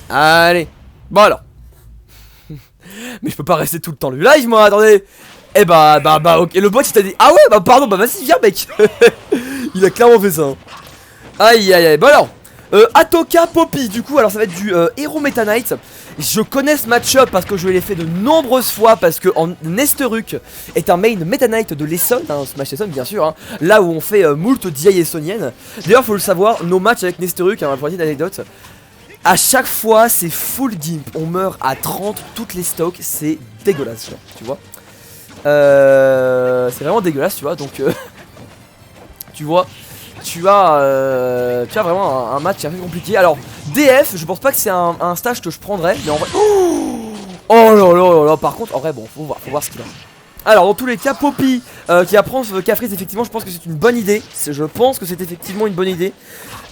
Allez. Bon alors. Mais je peux pas rester tout le temps le live moi, attendez. Eh bah ok, le bot il t'a dit ah ouais bah pardon bah vas-y viens mec. Il a clairement fait ça hein. Aïe aïe aïe, bon alors Atoka Poppy du coup alors ça va être du héros Meta Knight. Je connais ce match-up parce que je l'ai fait de nombreuses fois. Parce que Nesteruk est un main Meta Knight de l'Essonne hein, Smash Essonne bien sûr hein, là où on fait moult DI essonienne. D'ailleurs faut le savoir, nos matchs avec Nesteruk hein, pour une petite anecdote, à chaque fois c'est full gimp. On meurt à 30 toutes les stocks. C'est dégueulasse genre, tu vois. C'est vraiment dégueulasse tu vois. Donc tu vois, tu as vraiment un match qui est un peu compliqué. Alors DF je pense pas que c'est un stage que je prendrais. Mais en vrai oh là là là. Par contre en vrai bon faut voir ce qu'il a. Alors dans tous les cas Poppy qui apprend Cafris, effectivement je pense que c'est une bonne idée. Je pense que c'est effectivement une bonne idée.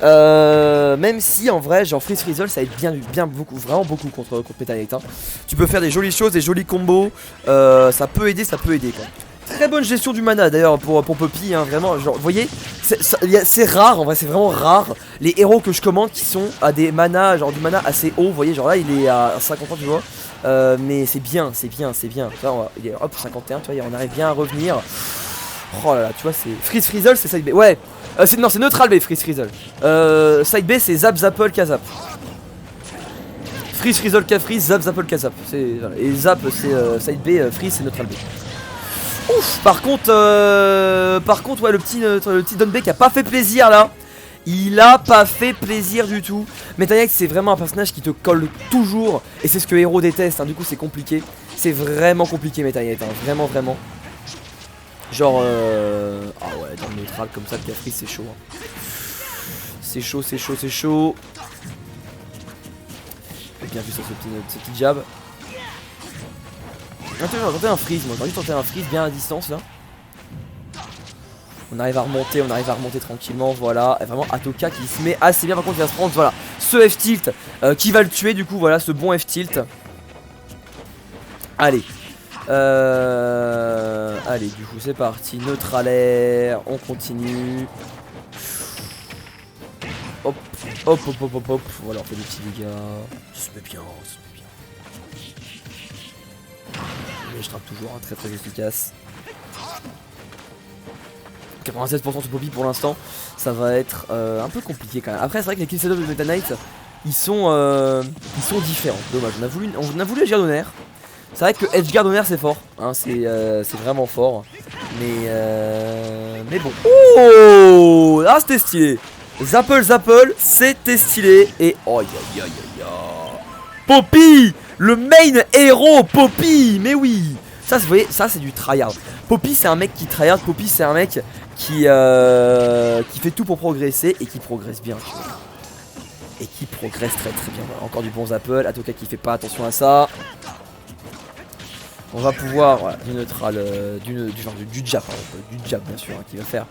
Même si en vrai genre Freeze Frizzle ça aide bien beaucoup, vraiment beaucoup contre Meta Knight hein. Tu peux faire des jolies choses, des jolis combos. Ça peut aider quoi. Très bonne gestion du mana d'ailleurs pour Poppy hein, vraiment genre vous voyez c'est rare en vrai, c'est vraiment rare les héros que je commande qui sont à des manas, genre du mana assez haut. Vous voyez genre là il est à 50 ans tu vois. Mais c'est bien. Là, il est hop 51 tu vois, on arrive bien à revenir. Oh là là tu vois c'est Freeze Frizzle c'est side B. Ouais non c'est neutral B Freeze Frizzle. Side B c'est Zap Zapple Kazap. Freeze Frizzle K-Freeze, Zap Zapple Kazap. Voilà. Et Zap c'est side B, Freeze c'est neutral B. Ouf, par contre ouais le petit Don B qui a pas fait plaisir là. Il a pas fait plaisir du tout. Meta Knight c'est vraiment un personnage qui te colle toujours. Et c'est ce que Hero déteste hein, du coup c'est compliqué. C'est vraiment compliqué Meta Knight hein, vraiment. Genre ah ouais dans le neutral comme ça le Cafri c'est chaud hein. C'est chaud. Bien vu sur ce petit jab. Attends, j'ai tenté un freeze moi, j'ai envie de tenter un freeze bien à distance là. On arrive à remonter tranquillement, voilà. Et vraiment Atoka qui se met assez bien, par contre il va se prendre voilà ce F-tilt qui va le tuer du coup, voilà ce bon F-tilt. Allez. Allez du coup c'est parti, neutral air, on continue. Hop, voilà on fait des petits dégâts. Ça se met bien. Et je trappe toujours, hein, très efficace. 96% sur Poppy pour l'instant, ça va être un peu compliqué quand même. Après c'est vrai que les kill setup de Meta Knight ils sont différents, dommage. On a voulu Edgeguard Honor. C'est vrai que Edgeguard Honor c'est fort, hein, c'est vraiment fort. Mais bon. Oh ah c'était stylé. Zapple, c'était stylé. Et oh ya. Poppy, le main héros Poppy, mais oui. Ça vous voyez, ça c'est du tryhard. Poppy c'est un mec qui tryhard, Poppy c'est un mec qui fait tout pour progresser et qui progresse bien, tu vois. Et qui progresse très bien. Voilà, encore du bon Zapple, Atoka qui fait pas attention à ça. On va pouvoir, voilà, du neutral, du jab, bien sûr, hein, qui va faire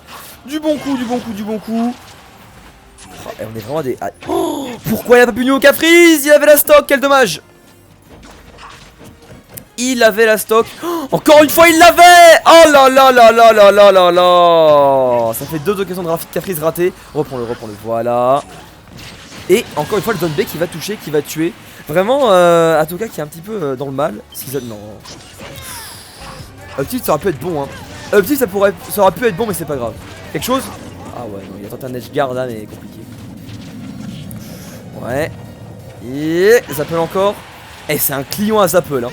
du bon coup. Oh, et on est vraiment des... Oh, pourquoi il a pas pu nuer au Cafriz? Il avait la stock, quel dommage. Il avait la stock. Oh, encore une fois il l'avait. Oh là là. Ça fait 2 occasions de Cafriz ratées. Reprends-le, voilà. Et encore une fois le Don B qui va toucher, qui va tuer. Vraiment Atoka qui est un petit peu dans le mal. Non. Uptilt ça aurait pu être bon hein. Uptilt ça aurait pu être bon mais c'est pas grave. Quelque chose? Ah ouais non, il a tenté un edgeguard là mais compliqué. Ouais. Et Zapple encore. Et c'est un client à Zapple hein.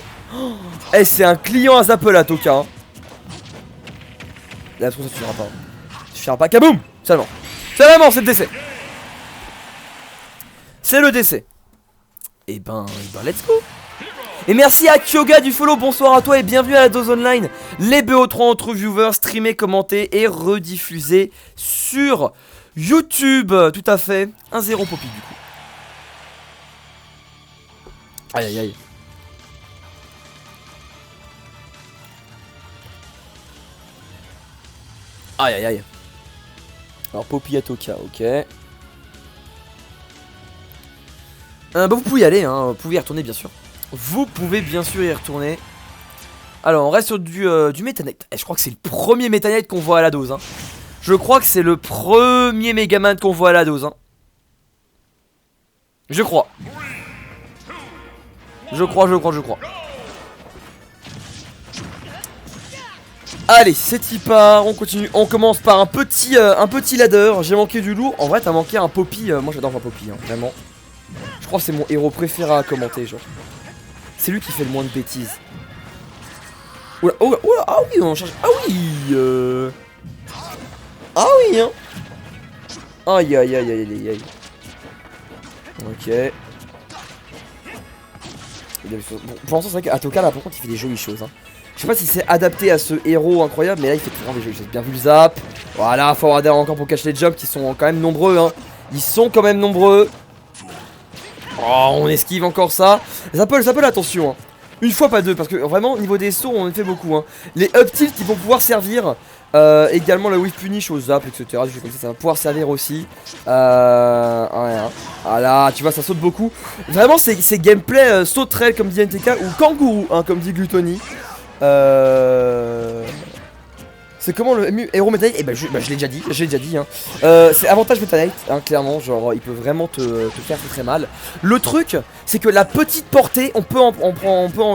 Eh c'est un client à Zapple à Atoka hein. Là ça suffira pas. Suffira pas. Kaboum. Seulement c'est le décès. C'est le décès. Et ben let's go. Et merci à Kyoga du follow, bonsoir à toi et bienvenue à la dose online. Les BO3 entre viewers, streamés, commentés et rediffusés sur YouTube. Tout à fait, 1-0 Poppy du coup. Aïe. Aïe. Alors Poppy Atoka, ok. Bah vous pouvez y aller, hein. Vous pouvez y retourner bien sûr. Vous pouvez bien sûr y retourner. Alors on reste sur du Meta Knight. Je crois que c'est le premier Meta Knight qu'on voit à la dose hein. Je crois que c'est le premier Megaman qu'on voit à la dose hein. Je crois. Je crois. Allez, c'est y part, on continue, on commence par un petit ladder. J'ai manqué du lourd, en vrai t'as manqué un Poppy, moi j'adore un Poppy, hein, vraiment. Je crois que c'est mon héros préféré à commenter, genre. C'est lui qui fait le moins de bêtises. Oula, oula, oula, ah oui, on change, ah oui ah oui, hein. Aïe, aïe, aïe, aïe, aïe, aïe. Ok. Bon, pour l'instant c'est vrai qu'Atoka là par contre il fait des jolies choses, hein. Je sais pas si c'est adapté à ce héros incroyable, mais là il fait vraiment des jolies choses. Bien vu le zap. Voilà, forwarder encore pour cacher les jumps qui sont quand même nombreux, hein. Ils sont quand même nombreux. Oh, on esquive encore ça. Zapple, attention, hein. Une fois, pas deux, parce que vraiment, au niveau des sauts, on en fait beaucoup, hein. Les up tilt, ils vont pouvoir servir. Également la whiff punish au zap, etc. Des choses comme ça va pouvoir servir aussi. Ouais, hein. Voilà, tu vois, ça saute beaucoup. Vraiment, c'est gameplay sauterelle, comme dit NTK, ou kangourou, hein, comme dit Gluttony. C'est comment le héros Meta Knight? Eh ben je l'ai déjà dit, hein. C'est avantage Meta Knight, hein, clairement, genre il peut vraiment te faire très mal. Le truc, c'est que la petite portée, on peut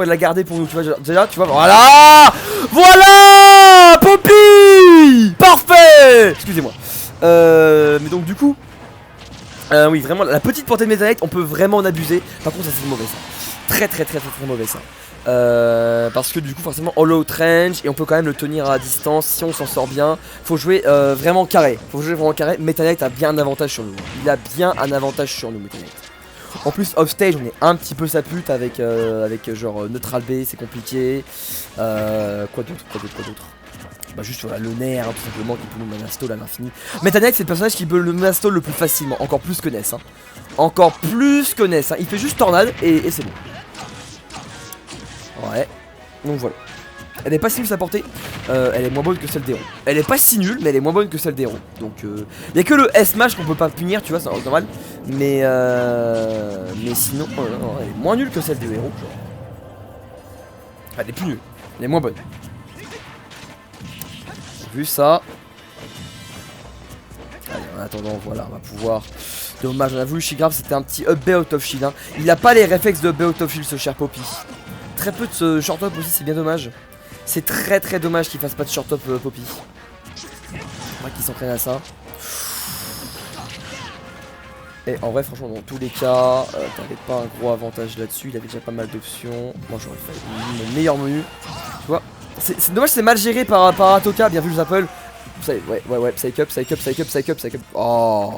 la garder pour nous, tu vois, déjà, tu vois, voilà. Voilà Poppy. Parfait. Excusez-moi. Mais donc du coup, oui, vraiment, la petite portée de Meta Knight, on peut vraiment en abuser. Par contre, ça c'est mauvais, ça. Très mauvais, ça. Parce que du coup forcément all out range et on peut quand même le tenir à distance si on s'en sort bien. Faut jouer vraiment carré. Meta Knight a bien un avantage sur nous. Il a bien un avantage sur nous, Meta Knight. En plus off stage on est un petit peu sa pute avec genre neutral B, c'est compliqué. Quoi d'autre. Bah juste voilà, le nerf, hein, tout simplement, qui peut nous mana-stall à l'infini. Meta Knight c'est le personnage qui peut le mana-stall le plus facilement, encore plus que Ness, hein. Il fait juste tornade et c'est bon. Ouais, donc voilà. Elle est pas si nulle sa portée, elle est moins bonne que celle des ronds. Elle est pas si nulle, mais elle est moins bonne que celle des ronds. Donc y a que le S-Mash qu'on peut pas punir, tu vois, c'est normal. Mais sinon, elle est moins nulle que celle des héros. Elle est plus nulle, elle est moins bonne. Vu ça. Allez, en attendant, voilà, on va pouvoir. Dommage, on a voulu Shigrave, c'était un petit up B out of shield, hein. Il a pas les réflexes de up B out of shield, ce cher Poppy. Très peu de ce short up aussi, c'est bien dommage. C'est très dommage qu'il fasse pas de short up Poppy. Moi qui s'entraîne à ça. Et en vrai franchement dans tous les cas t'avais pas un gros avantage là-dessus. Il avait déjà pas mal d'options. Moi j'aurais fait mon meilleur menu. Tu vois. C'est dommage, c'est mal géré par Atoka. Bien vu le Zapple. Ouais, psych up. Oh.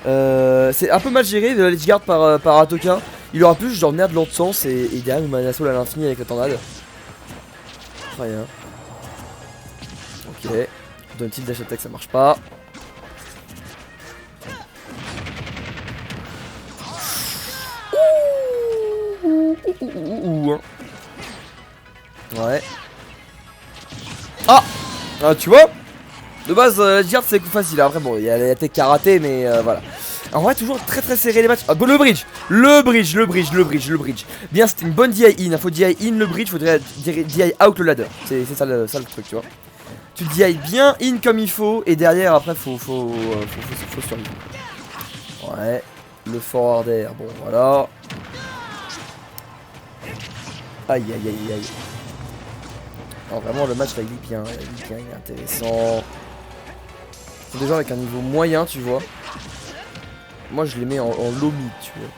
C'est un peu mal géré de l'edge guard par Atoka. Il aura plus genre nerf de l'autre sens et derrière nous mana soul à l'infini avec la tornade. Rien. Ok. Donne-t-il dash attack, ça marche pas. Ouais. Ah, tu vois. De base, l'edge guard c'est facile. Après bon, il y a la tech karaté, mais voilà. En vrai toujours très serré les matchs. Ah bon, le bridge. Bien, c'était une bonne DI in, il faut DI in le bridge, faudrait DI out le ladder. C'est ça le truc, tu vois. Tu DI bien in comme il faut et derrière après faut survivre. Ouais, le forwarder, bon voilà. Aïe. Alors vraiment le match là il est bien, il est intéressant. C'est des gens avec un niveau moyen, tu vois. Moi je les mets en low mid, tu vois.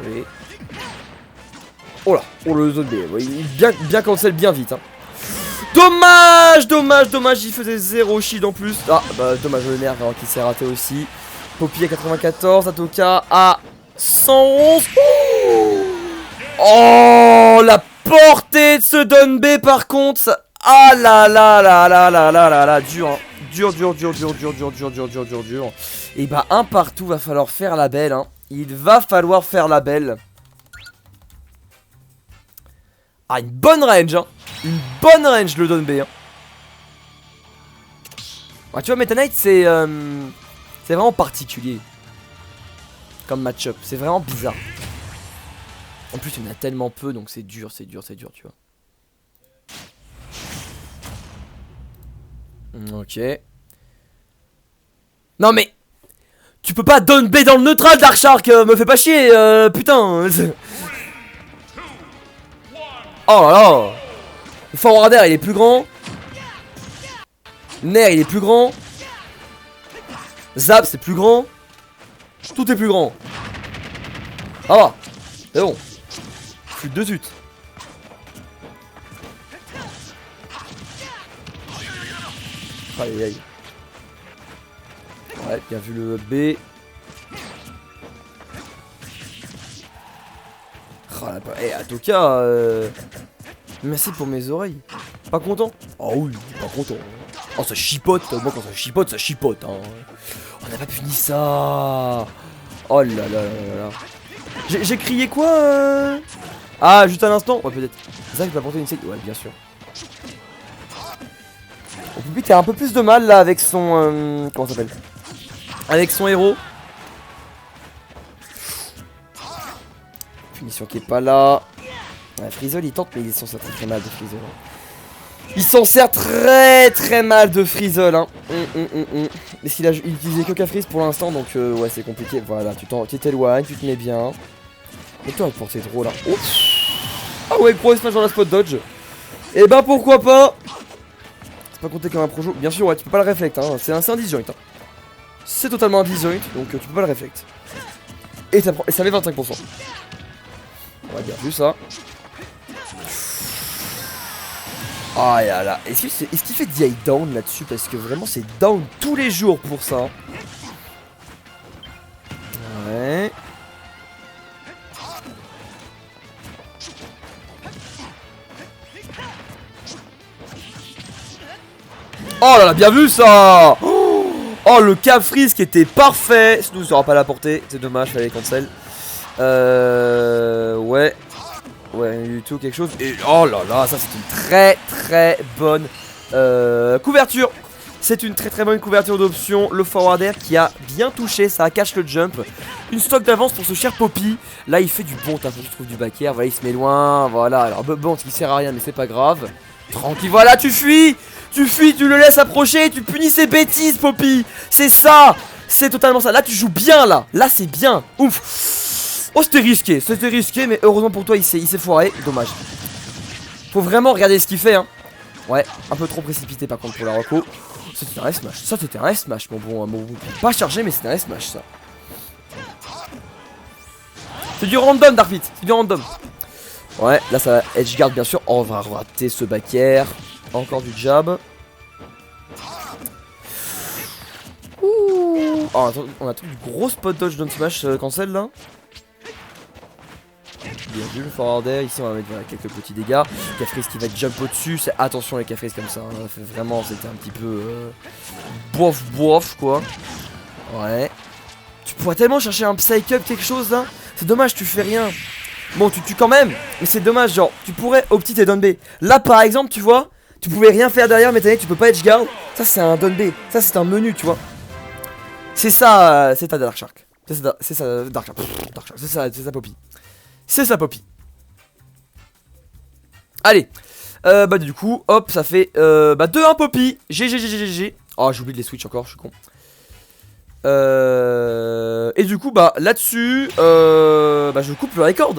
Oui. Oh là, le zone B, il bien cancel bien vite, hein. Dommage, il faisait 0 shield en plus. Ah bah dommage le nerf alors qu'il s'est raté aussi. Poppy à 94, Atoka à 111. Oh la portée de ce Don B par contre ça... Ah là, dur, hein. Dur. Et bah un partout, va falloir faire la belle, hein. Il va falloir faire la belle. Ah, une bonne range, hein. Une bonne range le Don B, hein. Ouais, tu vois, Meta Knight c'est vraiment particulier comme match-up, c'est vraiment bizarre. En plus il y en a tellement peu donc c'est dur, tu vois. Ok. Non mais tu peux pas down B dans le neutral, Dark Shark, me fais pas chier, putain. Oh là là. Le forward air il est plus grand. Nair il est plus grand. Zap c'est plus grand. Tout est plus grand. Ah va. C'est bon. Chute de suite. Aïe aïe. Ouais, bien vu le B. Oh là, eh, Atoka, merci pour mes oreilles. Pas content? Oh oui, pas content. Oh, ça chipote. Moi, quand ça chipote. Hein. On n'a pas puni ça. Oh là là là là. J'ai crié quoi Ah, juste à l'instant. Ouais, peut-être. C'est ça qui peut apporter une série. Ouais, bien sûr. Le public a un peu plus de mal là avec son. Comment ça s'appelle? Avec son héros. Punition qui est pas là. Ouais, Frizzle il tente, mais il s'en sert très mal de Frizzle. Il s'en sert très mal de Frizzle. Hein. Mais qu'il a utilisé que Cafriz pour l'instant, donc ouais, c'est compliqué. Voilà, tu t'éloignes, tu te mets bien. Et toi, pour tes draws là. Oh. Ah ouais, gros smash dans la spot dodge. Et ben pourquoi pas. C'est pas compté comme un projo. Bien sûr, ouais, tu peux pas le reflect. Hein. C'est un disjoint. Hein. C'est totalement un disjoint, donc tu peux pas le reflect. Et ça fait 25%. On va bien vu ça. Ah là là. Est-ce qu'il fait DI down là-dessus? Parce que vraiment c'est down tous les jours pour ça. Ouais. Oh là là, bien vu ça. Oh le cap freeze qui était parfait. Sinon ça aura pas la portée. C'est dommage, fallait cancel. Ouais. Ouais, du tout quelque chose. Et oh là là, ça c'est une très bonne couverture. C'est une très bonne couverture d'option. Le forward air qui a bien touché, ça cache le jump. Une stock d'avance pour ce cher Poppy. Là il fait du bon taf, je trouve du back air. Voilà, il se met loin. Voilà, alors bon, qui sert à rien, mais c'est pas grave. Tranquille, voilà, tu fuis. Tu fuis, tu le laisses approcher, tu punis ses bêtises, Poppy. C'est ça. C'est totalement ça. Là tu joues bien là. Là c'est bien. Ouf. Oh c'était risqué, mais heureusement pour toi il s'est foiré, dommage. Faut vraiment regarder ce qu'il fait hein. Ouais, un peu trop précipité par contre pour la reco. C'était un S-Smash, ça c'était un S-Smash mon bon, pas chargé mais c'était un S-Smash ça. C'est du random Darkfit, c'est du random. Ouais, là ça va edge guard bien sûr, on va rater ce back air. Encore du jab. Ouh. Oh, attends, on a tout du gros spot dodge down smash cancel là. Bien vu le forward air, ici on va mettre voilà, quelques petits dégâts. Cafriz qui va jump au dessus, attention les Cafriz comme ça, hein. Vraiment c'était un petit peu bof quoi. Ouais. Tu pourrais tellement chercher un psych up quelque chose là. C'est dommage tu fais rien. Bon tu tues quand même, mais c'est dommage genre tu pourrais opti tes down B. Là par exemple tu vois, tu pouvais rien faire derrière mais tu peux pas edge guard. Ça c'est un down B, ça c'est un menu tu vois. C'est ça, c'est ta Dark Shark. C'est ça Dark Shark, c'est ça Poppy. C'est ça Poppy. Allez bah du coup hop ça fait 2-1 Poppy. GG. Oh j'ai oublié de les switch encore, je suis con. Et du coup bah là-dessus je coupe le record.